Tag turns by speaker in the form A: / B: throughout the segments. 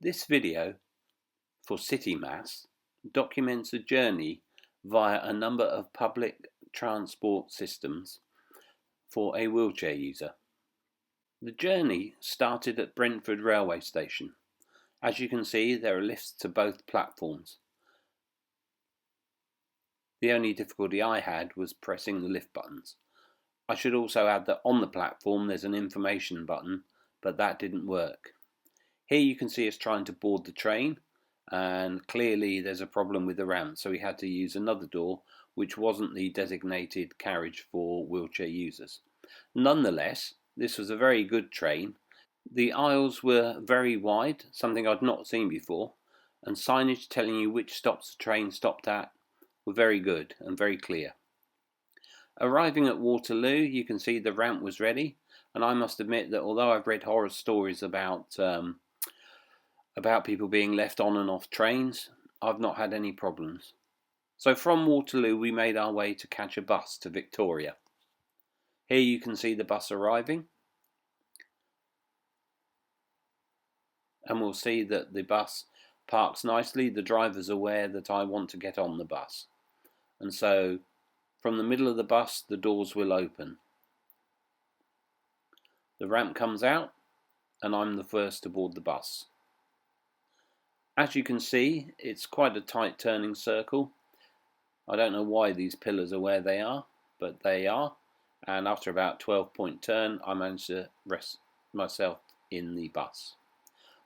A: This video for CityMaaS documents a journey via a number of public transport systems for a wheelchair user. The journey started at Brentford railway station. As you can see, there are lifts to both platforms. The only difficulty I had was pressing the lift buttons. I should also add that on the platform there's an information button, but that didn't work. Here you can see us trying to board the train, and clearly there's a problem with the ramp, so we had to use another door which wasn't the designated carriage for wheelchair users. Nonetheless, this was a very good train. The aisles were very wide, something I'd not seen before, and signage telling you which stops the train stopped at were very good and very clear. Arriving at Waterloo, you can see the ramp was ready, and I must admit that although I've read horror stories about people being left on and off trains, I've not had any problems. So from Waterloo we made our way to catch a bus to Victoria. Here you can see the bus arriving, and we'll see that the bus parks nicely. The driver's aware that I want to get on the bus, and so from the middle of the bus the doors will open. The ramp comes out and I'm the first to board the bus. As you can see, it's quite a tight turning circle. I don't know why these pillars are where they are, but they are, and after about 12-point turn I managed to rest myself in the bus.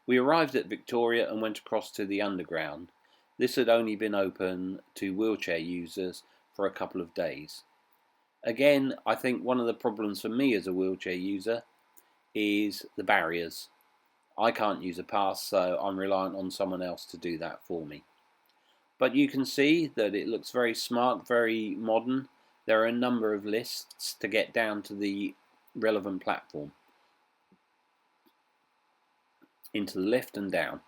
A: We arrived at Victoria and went across to the underground. This had only been open to wheelchair users for a couple of days. Again, I think one of the problems for me as a wheelchair user is the barriers. I can't use a pass, so I'm reliant on someone else to do that for me. But you can see that it looks very smart, very modern. There are a number of lists to get down to the relevant platform, into the lift and down.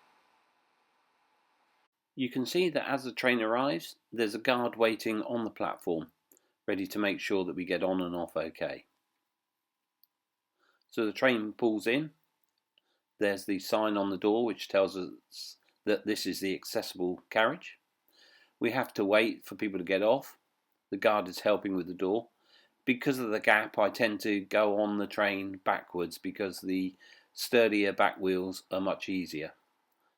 A: You can see that as the train arrives, there's a guard waiting on the platform, ready to make sure that we get on and off okay. So the train pulls in. There's the sign on the door which tells us that this is the accessible carriage. We have to wait for people to get off. The guard is helping with the door. Because of the gap, I tend to go on the train backwards because the sturdier back wheels are much easier.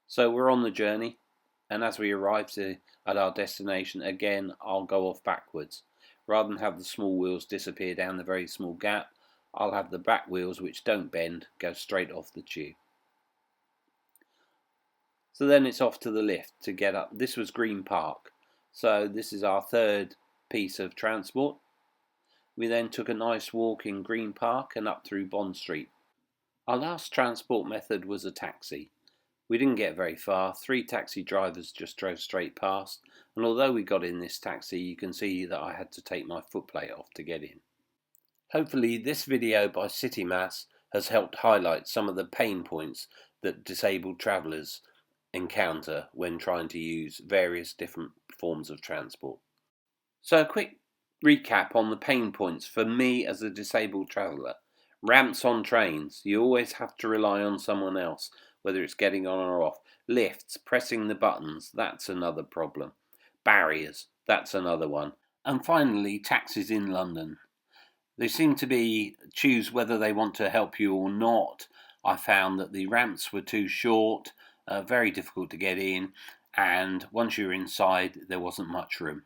A: So we're on the journey, and as we arrive at our destination, again I'll go off backwards. Rather than have the small wheels disappear down the very small gap, I'll have the back wheels, which don't bend, go straight off the tube. So then it's off to the lift to get up. This was Green Park, so this is our third piece of transport. We then took a nice walk in Green Park and up through Bond Street. Our last transport method was a taxi. We didn't get very far. 3 taxi drivers just drove straight past, and although we got in this taxi, you can see that I had to take my footplate off to get in. Hopefully this video by CityMaaS has helped highlight some of the pain points that disabled travellers encounter when trying to use various different forms of transport. So a quick recap on the pain points for me as a disabled traveller. Ramps on trains, you always have to rely on someone else, whether it's getting on or off. Lifts, pressing the buttons, that's another problem. Barriers, that's another one. And finally, taxis in London. They seem to choose whether they want to help you or not. I found that the ramps were too short, very difficult to get in, and once you're inside there wasn't much room.